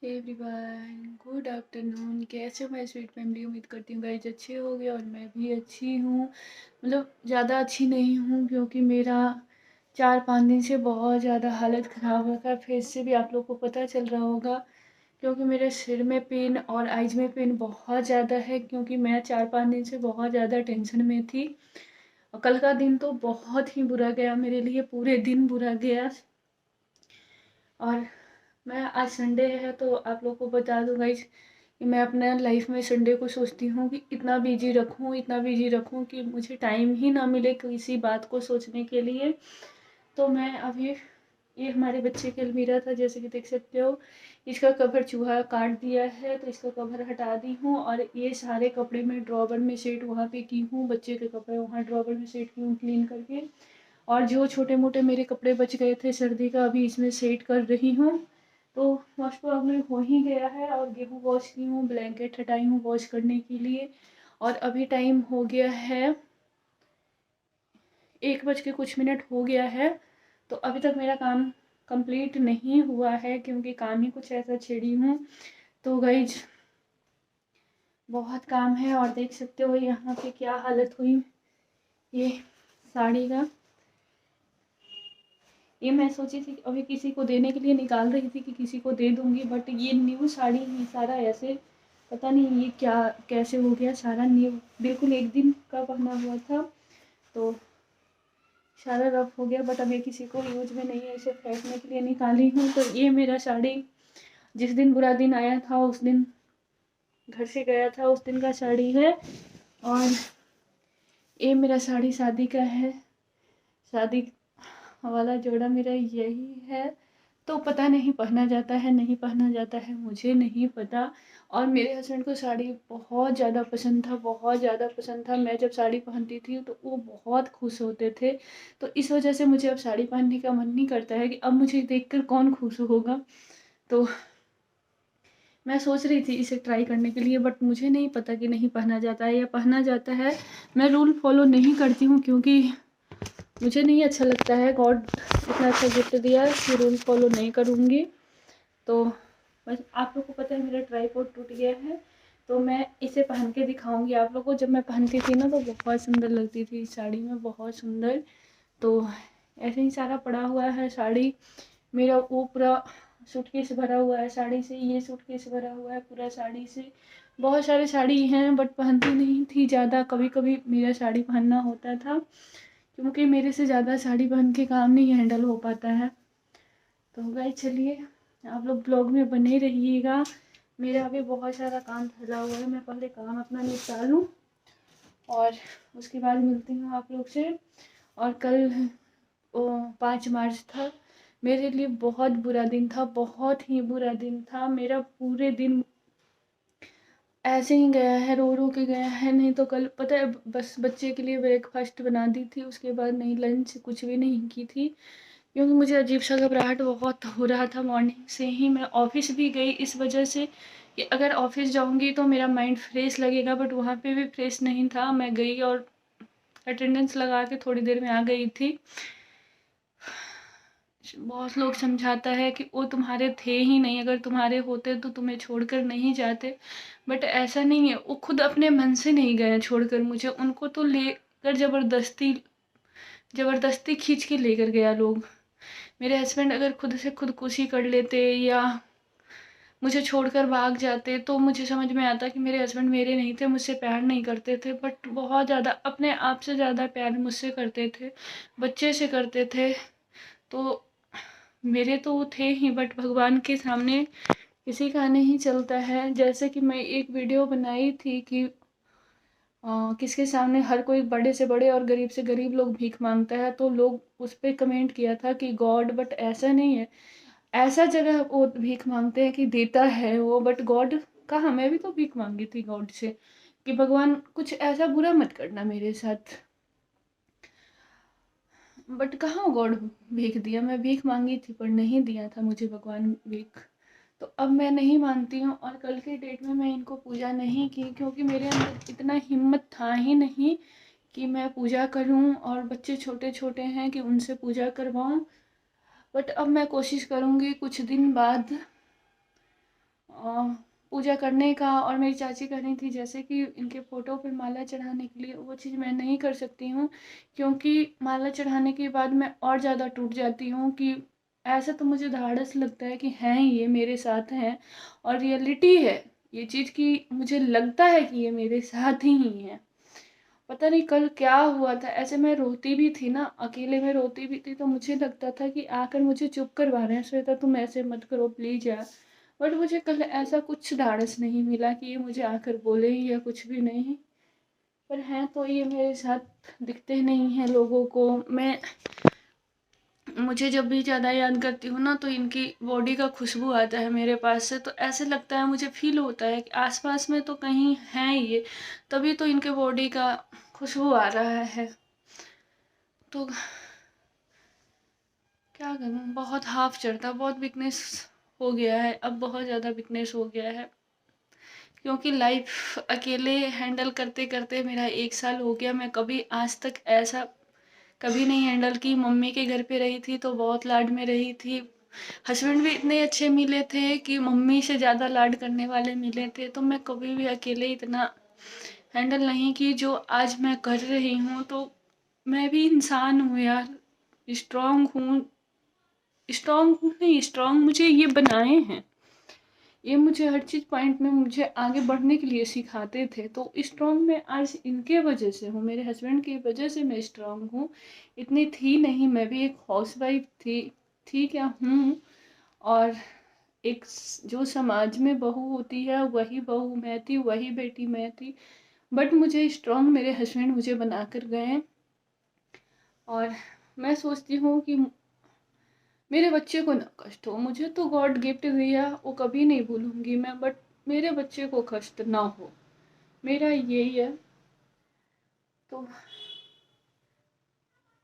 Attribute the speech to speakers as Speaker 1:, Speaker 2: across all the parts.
Speaker 1: Everyone good afternoon. कैसे हो my sweet family? उम्मीद करती हूँ गाइज अच्छे होंगे और मैं भी अच्छी हूँ। मतलब ज़्यादा अच्छी नहीं हूँ क्योंकि मेरा 4-5 दिन से बहुत ज़्यादा हालत ख़राब है। फेस से भी आप लोग को पता चल रहा होगा क्योंकि मेरे सिर में पेन और आइज में पेन बहुत ज़्यादा है क्योंकि मैं 4-5 दिन से बहुत ज़्यादा टेंशन में थी। और कल का दिन तो बहुत ही बुरा गया मेरे लिए, पूरे दिन बुरा गया। और मैं आज संडे है तो आप लोग को बता दूँ गाइस कि मैं अपने लाइफ में संडे को सोचती हूँ कि इतना बिजी रखूँ कि मुझे टाइम ही ना मिले किसी बात को सोचने के लिए। तो मैं अभी ये हमारे बच्चे की अलमीरा था, जैसे कि देख सकते हो इसका कवर चूहा काट दिया है तो इसका कवर हटा दी हूँ और ये सारे कपड़े मैं ड्रॉवर में सेट वहाँ पे की हूँ। बच्चे के कपड़े वहाँ ड्रॉवर में सेट की हूँ क्लीन करके, और जो छोटे मोटे मेरे कपड़े बच गए थे सर्दी का अभी इसमें सेट कर रही हूँ। तो वॉश प्रॉब्लम हो ही गया है और गेहूँ वॉश की हूँ, ब्लैंकेट हटाई हूँ वॉश करने के लिए। और अभी टाइम हो गया है 1 बज के कुछ मिनट हो गया है। तो अभी तक मेरा काम कंप्लीट नहीं हुआ है क्योंकि काम ही कुछ ऐसा छेड़ी हूँ। तो गाइज बहुत काम है और देख सकते हो यहाँ पे क्या हालत हुई। ये साड़ी का ये मैं सोची थी कि अभी किसी को देने के लिए निकाल रही थी कि किसी को दे दूंगी, बट ये न्यू साड़ी ही सारा ऐसे पता नहीं ये क्या कैसे हो गया, सारा न्यू बिल्कुल एक दिन का पहना हुआ था तो सारा रफ हो गया। बट अब ये किसी को यूज में नहीं है, इसे फेंकने के लिए निकाली हूँ। तो ये मेरा साड़ी जिस दिन बुरा दिन आया था उस दिन घर से गया था उस दिन का साड़ी है। और ये मेरा साड़ी शादी का है, शादी वाला जोड़ा मेरा यही है। तो पता नहीं पहना जाता है नहीं पहना जाता है मुझे नहीं पता। और मेरे हस्बैंड को साड़ी बहुत ज़्यादा पसंद था, बहुत ज़्यादा पसंद था। मैं जब साड़ी पहनती थी तो वो बहुत खुश होते थे। तो इस वजह से मुझे अब साड़ी पहनने का मन नहीं करता है कि अब मुझे देखकर कौन खुश होगा। तो मैं सोच रही थी इसे ट्राई करने के लिए, बट मुझे नहीं पता कि नहीं पहना जाता है या पहना जाता है। मैं रूल फॉलो नहीं करती हूँ क्योंकि मुझे नहीं अच्छा लगता है। गॉड इतना अच्छा गिफ्ट दिया कि रूल फॉलो नहीं करूँगी। तो बस आप लोग को पता है मेरा ट्राइपॉड टूट गया है तो मैं इसे पहन के दिखाऊंगी आप लोग को। जब मैं पहनती थी ना तो बहुत सुंदर लगती थी इस साड़ी में, बहुत सुंदर। तो ऐसे ही सारा पड़ा हुआ है साड़ी मेरा, वो पूरा सूटकेस भरा हुआ है साड़ी से, ये सूटकेस भरा हुआ है पूरा साड़ी से। बहुत सारी साड़ी हैं बट पहनती नहीं थी ज़्यादा, कभी कभी मेरा साड़ी पहनना होता था क्योंकि मेरे से ज़्यादा साड़ी पहन के काम नहीं हैंडल हो पाता है। तो गाइस चलिए आप लोग ब्लॉग में बने रहिएगा। मेरा अभी बहुत सारा काम फैला हुआ है, मैं पहले काम अपना निपटा लूँ और उसके बाद मिलती हूँ आप लोग से। और कल 5 मार्च था, मेरे लिए बहुत बुरा दिन था, बहुत ही बुरा दिन था। मेरा पूरे दिन ऐसे ही गया है, रो रो के गया है। नहीं तो कल पता है बस बच्चे के लिए ब्रेकफास्ट बना दी थी, उसके बाद नहीं लंच कुछ भी नहीं की थी क्योंकि मुझे अजीब सा घबराहट बहुत हो रहा था। मॉर्निंग से ही मैं ऑफिस भी गई इस वजह से कि अगर ऑफिस जाऊंगी तो मेरा माइंड फ्रेश लगेगा, बट वहाँ पे भी फ्रेश नहीं था। मैं गई और अटेंडेंस लगा के थोड़ी देर में आ गई थी। बहुत लोग समझाता है कि वो तुम्हारे थे ही नहीं, अगर तुम्हारे होते तो तुम्हें छोड़कर नहीं जाते, बट ऐसा नहीं है। वो खुद अपने मन से नहीं गए छोड़कर मुझे, उनको तो लेकर जबरदस्ती जबरदस्ती खींच के लेकर गया लोग। मेरे हस्बैंड अगर खुद से खुदकुशी कर लेते या मुझे छोड़कर भाग जाते तो मुझे समझ में आता कि मेरे हस्बैंड मेरे नहीं थे, मुझसे प्यार नहीं करते थे, बट बहुत ज़्यादा अपने आप से ज़्यादा प्यार मुझसे करते थे, बच्चे से करते थे। तो मेरे तो वो थे ही, बट भगवान के सामने किसी का नहीं चलता है। जैसे कि मैं एक वीडियो बनाई थी कि किसके सामने हर कोई बड़े से बड़े और गरीब से गरीब लोग भीख मांगता है, तो लोग उस पर कमेंट किया था कि गॉड, बट ऐसा नहीं है। ऐसा जगह वो भीख मांगते हैं कि देता है वो, बट गॉड कहाँ। मैं भी तो भीख मांगी थी गॉड से कि भगवान कुछ ऐसा बुरा मत करना मेरे साथ, बट कहाँ गॉड भीख दिया। मैं भीख मांगी थी पर नहीं दिया था मुझे भगवान भीख। तो अब मैं नहीं मानती हूँ और कल के डेट में मैं इनको पूजा नहीं की क्योंकि मेरे अंदर इतना हिम्मत था ही नहीं कि मैं पूजा करूँ, और बच्चे छोटे छोटे हैं कि उनसे पूजा करवाऊँ। बट अब मैं कोशिश करूँगी कुछ दिन बाद पूजा करने का, और मेरी चाची कह रही थी जैसे कि इनके फ़ोटो पे माला चढ़ाने के लिए, वो चीज़ मैं नहीं कर सकती हूँ, क्योंकि माला चढ़ाने के बाद मैं और ज़्यादा टूट जाती हूँ कि ऐसा तो मुझे धाड़स लगता है कि हैं ये मेरे साथ हैं, और रियलिटी है ये चीज़ कि मुझे लगता है कि ये मेरे साथ ही हैं। पता नहीं कल क्या हुआ था, ऐसे मैं रोती भी थी ना, अकेले में रोती भी थी, तो मुझे लगता था कि आकर मुझे चुप करवा रहे हैं, श्वेता तुम ऐसे मत करो प्लीज़ यार। बट मुझे कल ऐसा कुछ ढाढ़स नहीं मिला कि ये मुझे आकर बोले या कुछ भी नहीं। पर हैं तो ये मेरे साथ दिखते नहीं हैं लोगों को। मुझे जब भी ज़्यादा याद करती हूँ ना, तो इनकी बॉडी का खुशबू आता है मेरे पास से, तो ऐसे लगता है, मुझे फील होता है कि आसपास में तो कहीं हैं ये, तभी तो इनके बॉडी का खुशबू आ रहा है। तो क्या करूँ, बहुत हाफ चढ़ता, बहुत वीकनेस हो गया है, अब बहुत ज़्यादा वीकनेस हो गया है, क्योंकि लाइफ अकेले हैंडल करते करते मेरा 1 साल हो गया। मैं कभी आज तक ऐसा कभी नहीं हैंडल की। मम्मी के घर पे रही थी तो बहुत लाड में रही थी, हस्बैंड भी इतने अच्छे मिले थे कि मम्मी से ज़्यादा लाड करने वाले मिले थे, तो मैं कभी भी अकेले इतना हैंडल नहीं की जो आज मैं कर रही हूँ। तो मैं भी इंसान हूँ यार, स्ट्रांग हूँ, स्ट्रांग हूँ नहीं, स्ट्रांग मुझे ये बनाए हैं, ये मुझे हर चीज़ पॉइंट में मुझे आगे बढ़ने के लिए सिखाते थे। तो स्ट्रांग मैं आज इनके वजह से हूँ, मेरे हस्बैंड की वजह से मैं स्ट्रांग हूँ। इतनी थी नहीं, मैं भी एक हाउसवाइफ थी क्या हूँ, और एक जो समाज में बहू होती है वही बहू मैं थी, वही बेटी मैं थी। बट मुझे स्ट्रांग मेरे हस्बैंड मुझे बना कर गए, और मैं सोचती हूँ कि मेरे बच्चे को ना कष्ट हो। मुझे तो गॉड गिफ्ट दिया, वो कभी नहीं भूलूंगी मैं, बट मेरे बच्चे को कष्ट ना हो, मेरा यही है। तो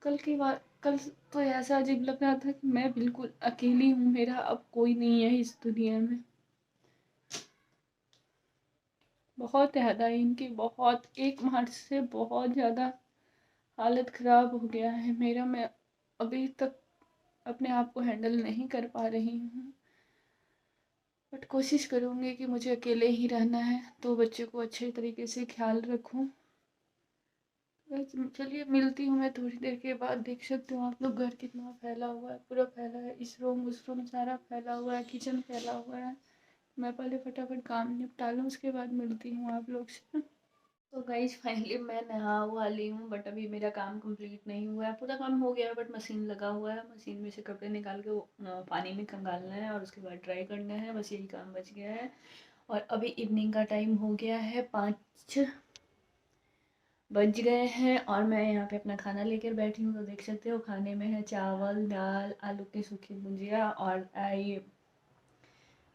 Speaker 1: कल तो ऐसा अजीब लग रहा था कि मैं बिल्कुल अकेली हूँ, मेरा अब कोई नहीं है इस दुनिया में। बहुत याद आई इनकी, बहुत, 1 मार्च से बहुत ज़्यादा हालत ख़राब हो गया है मेरा। मैं अभी तक अपने आप को हैंडल नहीं कर पा रही हूँ, बट कोशिश करूँगी कि मुझे अकेले ही रहना है तो बच्चे को अच्छे तरीके से ख्याल रखूँ। बस चलिए, मिलती हूँ मैं थोड़ी देर के बाद। देख सकते हो आप लोग घर कितना फैला हुआ है, पूरा फैला है, इस रूम उस रूम सारा फैला हुआ है, किचन फैला हुआ है। मैं पहले फटाफट काम निपटा लूँ, उसके बाद मिलती हूँ आप लोग से। तो गाइज फाइनली मैं नहा हुआ ली हूँ, बट अभी मेरा काम कंप्लीट नहीं हुआ है। पूरा काम हो गया है बट मशीन लगा हुआ है, मशीन में से कपड़े निकाल के वो पानी में खंगालना है और उसके बाद ड्राई करना है, बस यही काम बच गया है। और अभी इवनिंग का टाइम हो गया है, 5 बज गए हैं, और मैं यहाँ पे अपना खाना लेकर बैठी हूँ। तो देख सकते हो खाने में है चावल, दाल, आलू की सूखी भुजिया, और ये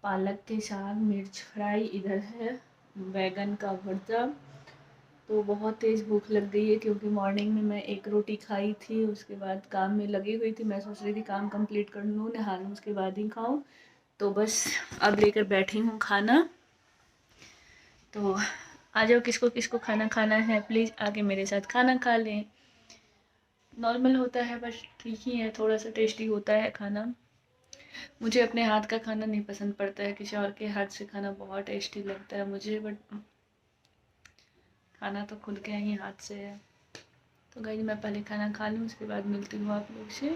Speaker 1: पालक के साग, मिर्च फ्राई, इधर है बैगन का भरता। तो बहुत तेज़ भूख लग गई है, क्योंकि मॉर्निंग में मैं 1 रोटी खाई थी, उसके बाद काम में लगी हुई थी। मैं सोच रही थी काम कंप्लीट कर लूँ, नहा लूँ, उसके बाद ही खाऊँ। तो बस अब लेकर बैठी हूँ खाना। तो आ जाओ, किसको किसको खाना खाना है प्लीज़ आके मेरे साथ खाना खा लें। नॉर्मल होता है बस ठीक ही है, थोड़ा सा टेस्टी होता है खाना। मुझे अपने हाथ का खाना नहीं पसंद पड़ता है, किसी और के हाथ से खाना बहुत टेस्टी लगता है मुझे, बट खाना तो खुद के ही हाथ से है। तो गाइस मैं पहले खाना खा लूँ, उसके बाद मिलती हूँ आप लोग से।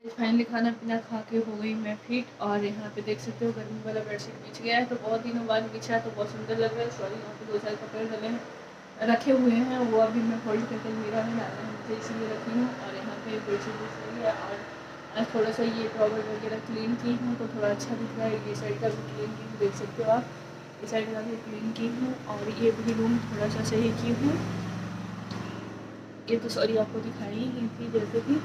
Speaker 1: फाइनली खाना पीना खा के हो गई मैं फिट, और यहाँ पे देख सकते हो गर्मी वाला बेडशीट बिछ गया है। तो बहुत दिनों बाद बिछा तो बहुत सुंदर लग रहा है। सॉरी, यहाँ पे 2-4 कपड़े डले रखे हुए हैं, वो अभी मैं फोल्ड करके अलमीरा में डालना है मुझे, इसीलिए रखी हूँ। और यहाँ पे बेडशीट बिछ रही है, और आज थोड़ा सा ये टॉवल वगैरह क्लीन की हूँ तो थोड़ा अच्छा दिख रहा है। ये साइड का भी क्लीन की हूँ, देख सकते हो आप, इस साइड का भी क्लीन की हूँ, और ये भी रूम थोड़ा सा सही की हूँ। ये तो सॉरी आपको दिखाई ही थी जैसे कि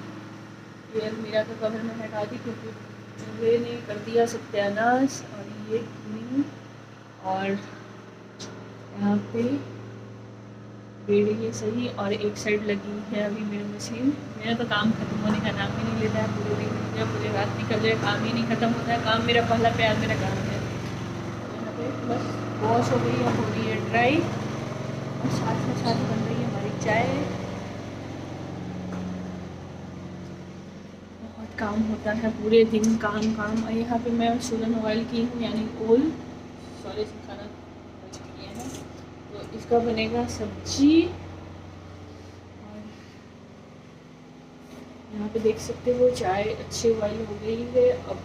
Speaker 1: ये अलमीरा का कवर में हटा दी, क्योंकि चूहे ने कर दिया सत्यानाश। और ये क्लीन, और यहाँ पे बेड ये सही, और एक साइड लगी है अभी मेरी मशीन। मेरा तो काम खत्म होने का नाम ही नहीं लेता है, पूरे दिन हो गया, पूरे रात निकल जाए, काम ही नहीं खत्म होता है। काम मेरा पहला प्यार मेरा काम है। यहाँ पे बस वॉश हो गई है, हो रही है ड्राई, और साथ में साथ बन रही है हमारी चाय। बहुत काम होता है, पूरे दिन काम काम। और यहाँ पे मैं सूरन ऑयल की हूँ, यानी ओल सॉरी खाना किया है, तो इसका बनेगा सब्जी। और यहाँ पे देख सकते हो चाय अच्छी बॉईल हो गई है। अब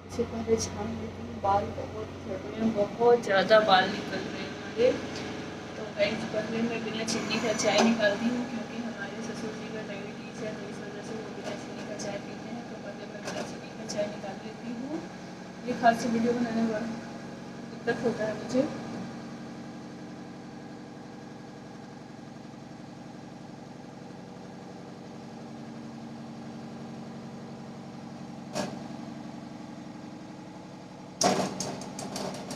Speaker 1: इसे पहले छान लेती हूँ। बाल बहुत झड़ रहे हैं, बहुत ज़्यादा बाल निकल रहे हैं हमारे। तो गाइस पहले मैं बिना चीनी का चाय निकालती हूँ, क्योंकि हमारे ससुर जी का डायबिटीज़ है, तो इस वजह से वो बिना चीनी का चाय पीते हैं। तो पहले मैं बिना चीनी का चाय निकाल लेती हूँ। ये खास से वीडियो बनाने में दिक्कत होता है मुझे।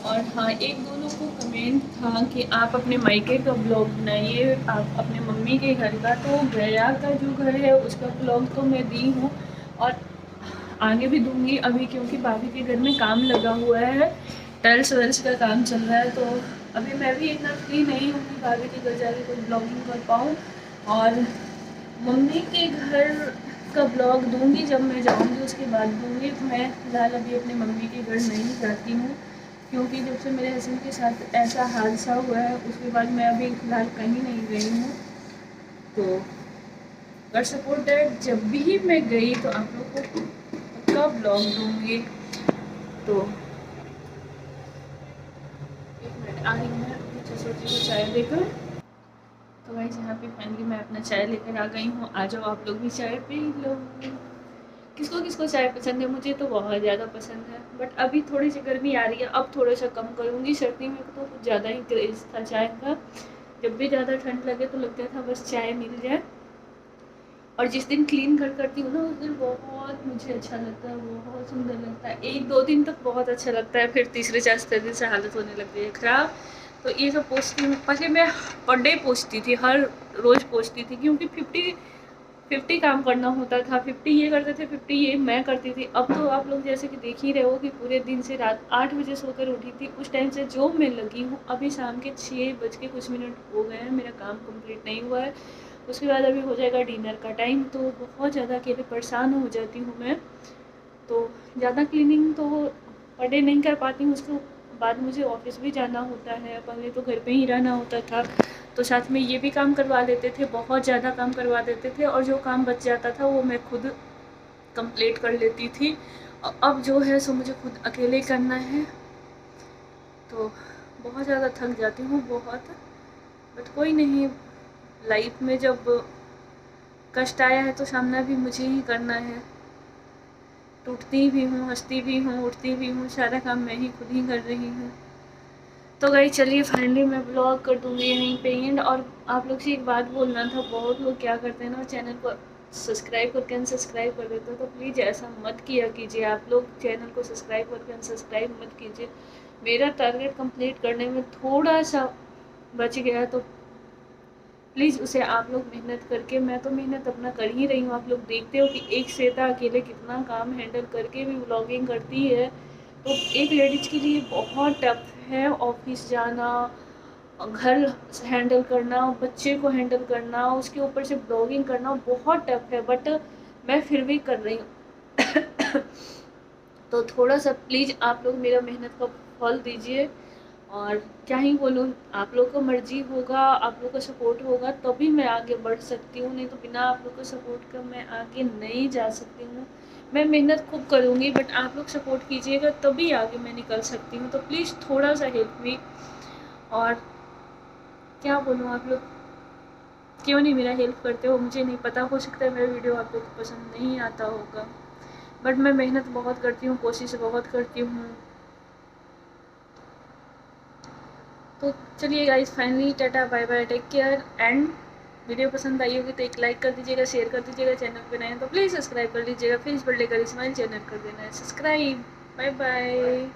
Speaker 1: और हाँ, एक दो लोगों को कमेंट था कि आप अपने मायके का ब्लॉग बनाइए, आप अपने मम्मी के घर का। तो गया का जो घर है उसका ब्लॉग तो मैं दी हूँ और आगे भी दूंगी अभी, क्योंकि भाभी के घर में काम लगा हुआ है, टाइल्स वेल्स का काम चल रहा है। तो अभी मैं भी इतना फ्री नहीं हूँ कि भाभी के घर जाके कोई ब्लॉगिंग कर पाऊँ। और मम्मी के घर का ब्लॉग दूंगी जब मैं जाऊंगी, उसके बाद दूंगी। तो मैं फ़िलहाल अभी अपने मम्मी के घर नहीं जाती हूँ, क्योंकि जब से मेरे हस्बैंड के साथ ऐसा हादसा हुआ है उसके बाद मैं अभी फ़िलहाल कहीं नहीं गई हूँ। तो कर सपोर्ट दैट जब भी मैं गई तो आप लोग को पक्का ब्लॉग दूंगी। तो एक मिनट आ रही हूँ मैं अपनी ससुर को चाय देकर। तो भाई यहाँ पे फाइनली मैं अपना चाय लेकर आ गई हूँ। आ जाओ आप लोग भी चाय पी लो। किसको किसको चाय पसंद है? मुझे तो बहुत ज़्यादा पसंद है, बट अभी थोड़ी सी गर्मी आ रही है, अब थोड़ा सा कम करूँगी। सर्दी में तो कुछ ज़्यादा ही क्रेज़ था चाय का। जब भी ज़्यादा ठंड लगे तो लगता था बस चाय मिल जाए। और जिस दिन क्लीन घर करती हूँ ना उस दिन बहुत मुझे अच्छा लगता है, बहुत सुंदर लगता है। एक दो दिन तक बहुत अच्छा लगता है, फिर तीसरे चौथे दिन से हालत होने लगती है ख़राब। तो ये सब पोछती हूँ। पहले मैं पर डे पोछती थी, हर रोज़ पोछती थी, क्योंकि 50 काम करना होता था। 50 ये करते थे, 50 ये मैं करती थी। अब तो आप लोग जैसे कि देख ही रहे हो कि पूरे दिन से रात 8 बजे सोकर उठी थी, उस टाइम से जो मैं लगी हूँ। अभी शाम के 6 बज के कुछ मिनट हो गए हैं, मेरा काम कंप्लीट नहीं हुआ है। उसके बाद अभी हो जाएगा डिनर का टाइम। तो बहुत ज़्यादा अकेले परेशान हो जाती हूँ मैं। तो ज़्यादा क्लीनिंग तो पर डे नहीं कर पाती हूँ। उसके बाद मुझे ऑफिस भी जाना होता है, पहले तो घर पे ही रहना होता था, तो साथ में ये भी काम करवा लेते थे, बहुत ज़्यादा काम करवा देते थे। और जो काम बच जाता था वो मैं खुद कंप्लीट कर लेती थी। और अब जो है सो मुझे खुद अकेले करना है, तो बहुत ज़्यादा थक जाती हूँ बहुत। बट कोई नहीं, लाइफ में जब कष्ट आया है तो सामना भी मुझे ही करना है। टूटती भी हूँ, हंसती भी हूँ, उठती भी हूँ, सारा काम मैं ही खुद ही कर रही हूँ। तो गाइस चलिए फाइनली मैं ब्लॉग कर दूँगी यहीं पे एंड। और आप लोग से एक बात बोलना था, बहुत लोग क्या करते हैं ना, चैनल को सब्सक्राइब करके अनसब्सक्राइब कर देते हो। तो प्लीज़ ऐसा मत किया कीजिए, आप लोग चैनल को सब्सक्राइब करके अनसब्सक्राइब मत कीजिए। मेरा टारगेट कंप्लीट करने में थोड़ा सा बच गया, तो प्लीज़ उसे आप लोग मेहनत करके, मैं तो मेहनत अपना कर ही रही हूँ। आप लोग देखते हो कि एक श्वेता अकेले कितना काम हैंडल करके भी व्लॉगिंग करती है। तो एक लेडीज़ के लिए बहुत टफ है ऑफिस जाना, घर हैंडल करना, बच्चे को हैंडल करना, उसके ऊपर से ब्लॉगिंग करना बहुत टफ है। बट मैं फिर भी कर रही हूँ। तो थोड़ा सा प्लीज़ आप लोग मेरा मेहनत का फल दीजिए। और क्या ही बोलूँ, आप लोग का मर्जी होगा, आप लोग का सपोर्ट होगा तभी मैं आगे बढ़ सकती हूँ, नहीं तो बिना आप लोग का सपोर्ट का मैं आगे नहीं जा सकती हूँ। मैं मेहनत खूब करूँगी, बट आप लोग सपोर्ट कीजिएगा तभी आगे मैं निकल सकती हूँ। तो प्लीज़ थोड़ा सा हेल्प भी। और क्या बोलूँ, आप लोग क्यों नहीं मेरा हेल्प करते हो मुझे नहीं पता। हो सकता है मेरा वीडियो आप लोग को पसंद नहीं आता होगा, बट मैं मेहनत बहुत करती हूँ, कोशिश बहुत करती हूँ। तो चलिए guys finally tata bye bye, take care. And video पसंद आई होगी तो एक लाइक कर दीजिएगा, शेयर कर दीजिएगा, चैनल पे नए हैं तो प्लीज़ सब्सक्राइब कर लीजिएगा, फिर इस पर लेकर स्माइल चैनल कर देना है सब्सक्राइब। Bye bye.